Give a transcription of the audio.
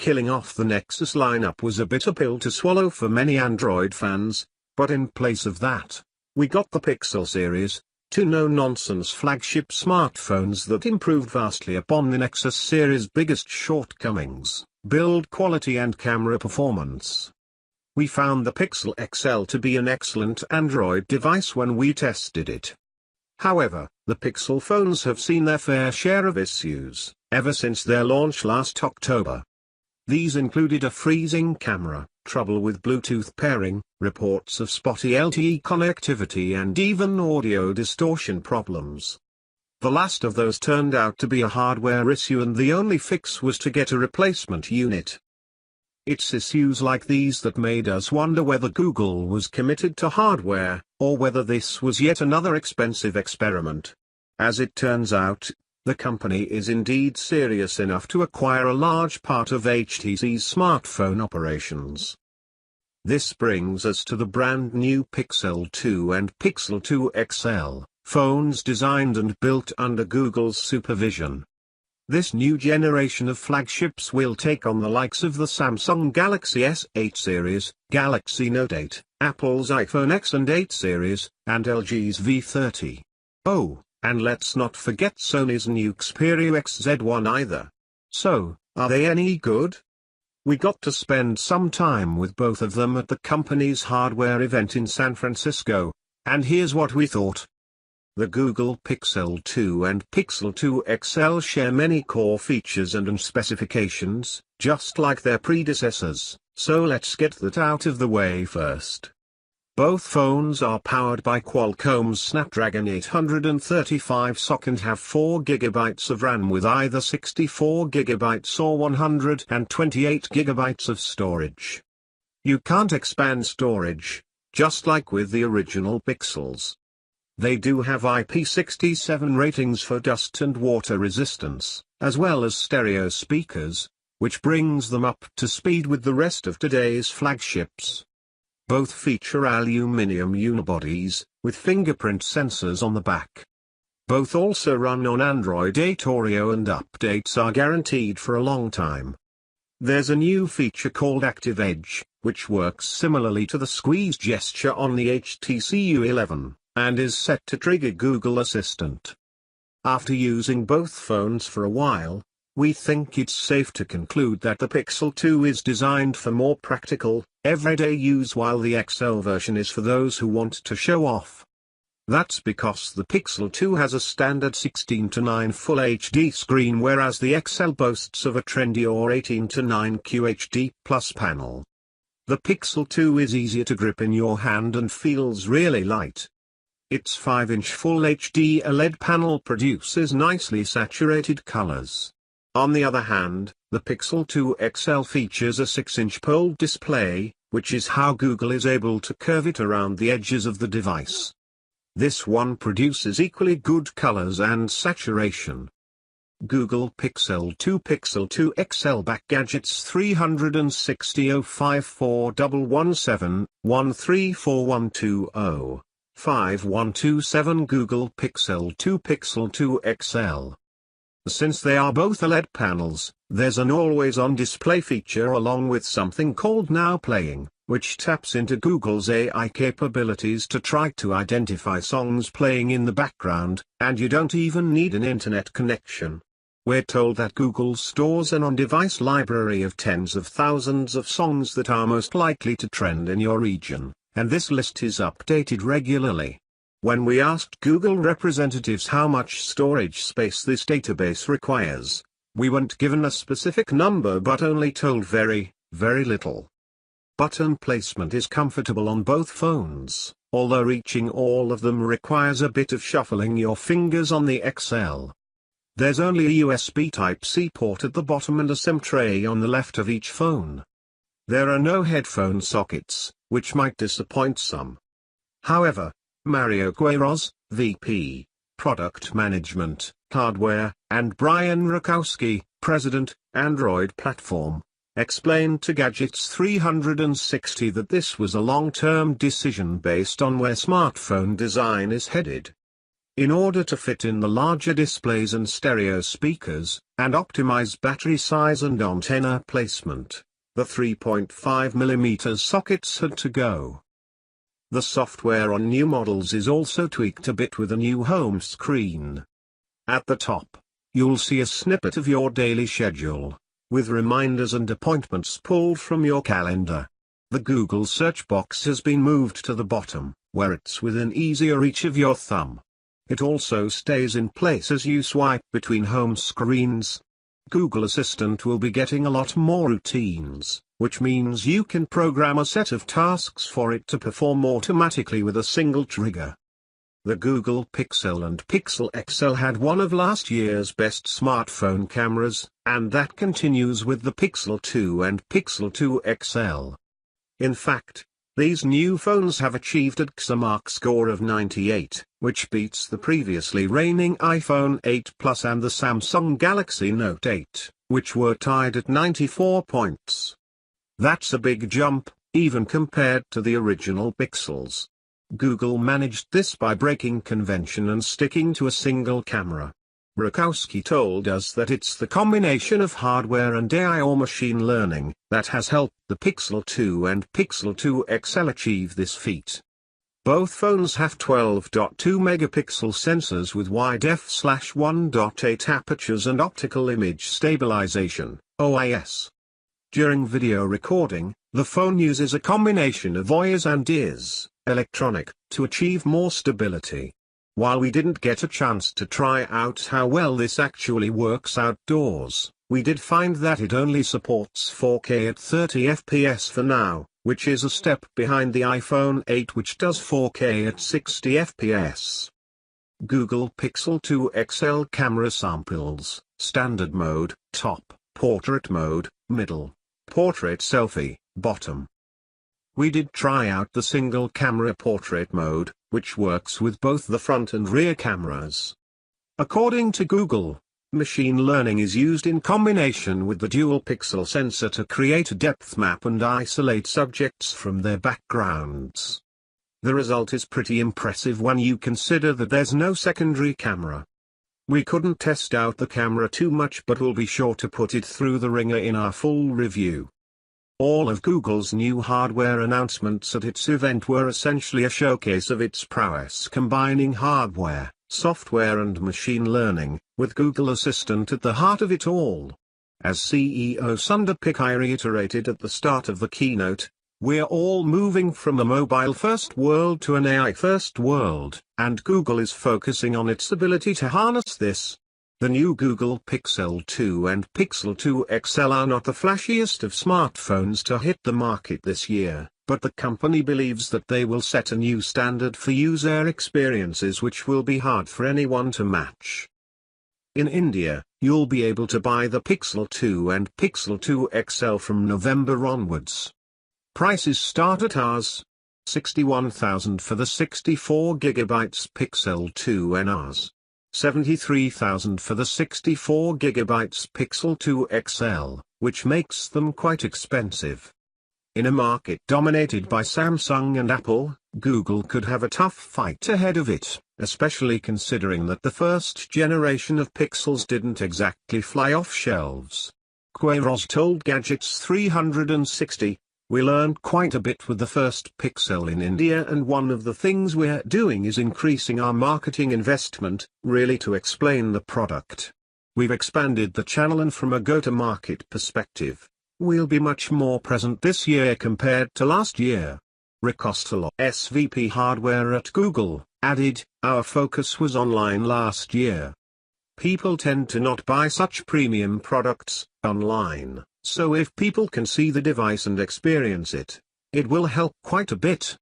Killing off the Nexus lineup was a bitter pill to swallow for many Android fans, but in place of that, we got the Pixel series, two no-nonsense flagship smartphones that improved vastly upon the Nexus series' biggest shortcomings, build quality and camera performance. We found the Pixel XL to be an excellent Android device when we tested it. However, the Pixel phones have seen their fair share of issues, ever since their launch last October. These included a freezing camera, trouble with Bluetooth pairing, reports of spotty LTE connectivity and even audio distortion problems. The last of those turned out to be a hardware issue, and the only fix was to get a replacement unit. It's issues like these that made us wonder whether Google was committed to hardware, or whether this was yet another expensive experiment. As it turns out, the company is indeed serious enough to acquire a large part of HTC's smartphone operations. This brings us to the brand new Pixel 2 and Pixel 2 XL, phones designed and built under Google's supervision. This new generation of flagships will take on the likes of the Samsung Galaxy S8 series, Galaxy Note 8, Apple's iPhone X and 8 series, and LG's V30. Oh, and let's not forget Sony's new Xperia XZ1 either. So, are they any good? We got to spend some time with both of them at the company's hardware event in San Francisco, and here's what we thought. The Google Pixel 2 and Pixel 2 XL share many core features and specifications, just like their predecessors, so let's get that out of the way first. Both phones are powered by Qualcomm's Snapdragon 835 SoC and have 4 GB of RAM with either 64 GB or 128 GB of storage. You can't expand storage, just like with the original Pixels. They do have IP67 ratings for dust and water resistance, as well as stereo speakers, which brings them up to speed with the rest of today's flagships. Both feature aluminum unibodies, with fingerprint sensors on the back. Both also run on Android 8 Oreo and updates are guaranteed for a long time. There's a new feature called Active Edge, which works similarly to the squeeze gesture on the HTC U11, and is set to trigger Google Assistant. After using both phones for a while, we think it's safe to conclude that the Pixel 2 is designed for more practical, everyday use, while the XL version is for those who want to show off. That's because the Pixel 2 has a standard 16:9 Full HD screen, whereas the XL boasts of a trendier 18:9 QHD Plus panel. The Pixel 2 is easier to grip in your hand and feels really light. Its 5-inch Full HD OLED panel produces nicely saturated colors. On the other hand, the Pixel 2 XL features a 6-inch POLED display, which is how Google is able to curve it around the edges of the device. This one produces equally good colors and saturation. Google Pixel 2 XL back gadgets 360 054 117 134120 5127 Google Pixel 2 XL. Since they are both OLED panels, there's an always-on display feature along with something called Now Playing, which taps into Google's AI capabilities to try to identify songs playing in the background, and you don't even need an internet connection. We're told that Google stores an on-device library of tens of thousands of songs that are most likely to trend in your region, and this list is updated regularly. When we asked Google representatives how much storage space this database requires, we weren't given a specific number but only told very, very little. Button placement is comfortable on both phones, although reaching all of them requires a bit of shuffling your fingers on the XL. There's only a USB Type-C port at the bottom and a SIM tray on the left of each phone. There are no headphone sockets, which might disappoint some. However, Mario Queiroz, VP, Product Management, Hardware, and Brian Rakowski, President, Android Platform, explained to Gadgets 360 that this was a long-term decision based on where smartphone design is headed. In order to fit in the larger displays and stereo speakers, and optimize battery size and antenna placement, the 3.5mm sockets had to go. The software on new models is also tweaked a bit with a new home screen. At the top, you'll see a snippet of your daily schedule, with reminders and appointments pulled from your calendar. The Google search box has been moved to the bottom, where it's within easier reach of your thumb. It also stays in place as you swipe between home screens. Google Assistant will be getting a lot more routines, which means you can program a set of tasks for it to perform automatically with a single trigger. The Google Pixel and Pixel XL had one of last year's best smartphone cameras, and that continues with the Pixel 2 and Pixel 2 XL. In fact, these new phones have achieved a XMark score of 98, which beats the previously reigning iPhone 8 Plus and the Samsung Galaxy Note 8, which were tied at 94 points. That's a big jump, even compared to the original Pixels. Google managed this by breaking convention and sticking to a single camera. Rakowski told us that it's the combination of hardware and AI or machine learning that has helped the Pixel 2 and Pixel 2 XL achieve this feat. Both phones have 12.2-megapixel sensors with wide f/1.8 apertures and optical image stabilization, OIS. During video recording, the phone uses a combination of OIS and IS, electronic, to achieve more stability. While we didn't get a chance to try out how well this actually works outdoors, we did find that it only supports 4K at 30 FPS for now, which is a step behind the iPhone 8 which does 4K at 60 FPS. Google Pixel 2 XL camera samples, standard mode, top, portrait mode, middle, portrait selfie, bottom. We did try out the single camera portrait mode, which works with both the front and rear cameras. According to Google, machine learning is used in combination with the dual pixel sensor to create a depth map and isolate subjects from their backgrounds. The result is pretty impressive when you consider that there's no secondary camera. We couldn't test out the camera too much, but we'll be sure to put it through the ringer in our full review. All of Google's new hardware announcements at its event were essentially a showcase of its prowess combining hardware, software and machine learning, with Google Assistant at the heart of it all. As CEO Sundar Pichai reiterated at the start of the keynote, we're all moving from a mobile-first world to an AI-first world, and Google is focusing on its ability to harness this. The new Google Pixel 2 and Pixel 2 XL are not the flashiest of smartphones to hit the market this year, but the company believes that they will set a new standard for user experiences which will be hard for anyone to match. In India, you'll be able to buy the Pixel 2 and Pixel 2 XL from November onwards. Prices start at Rs. 61,000 for the 64GB Pixel 2 and Rs. 73,000 for the 64GB Pixel 2 XL, which makes them quite expensive. In a market dominated by Samsung and Apple, Google could have a tough fight ahead of it, especially considering that the first generation of Pixels didn't exactly fly off shelves. Queiroz told Gadgets 360, "We learned quite a bit with the first Pixel in India, and one of the things we're doing is increasing our marketing investment, really to explain the product. We've expanded the channel, and from a go-to-market perspective, we'll be much more present this year compared to last year." Rakowski, SVP hardware at Google, added, "Our focus was online last year. People tend to not buy such premium products online. So if people can see the device and experience it, it will help quite a bit.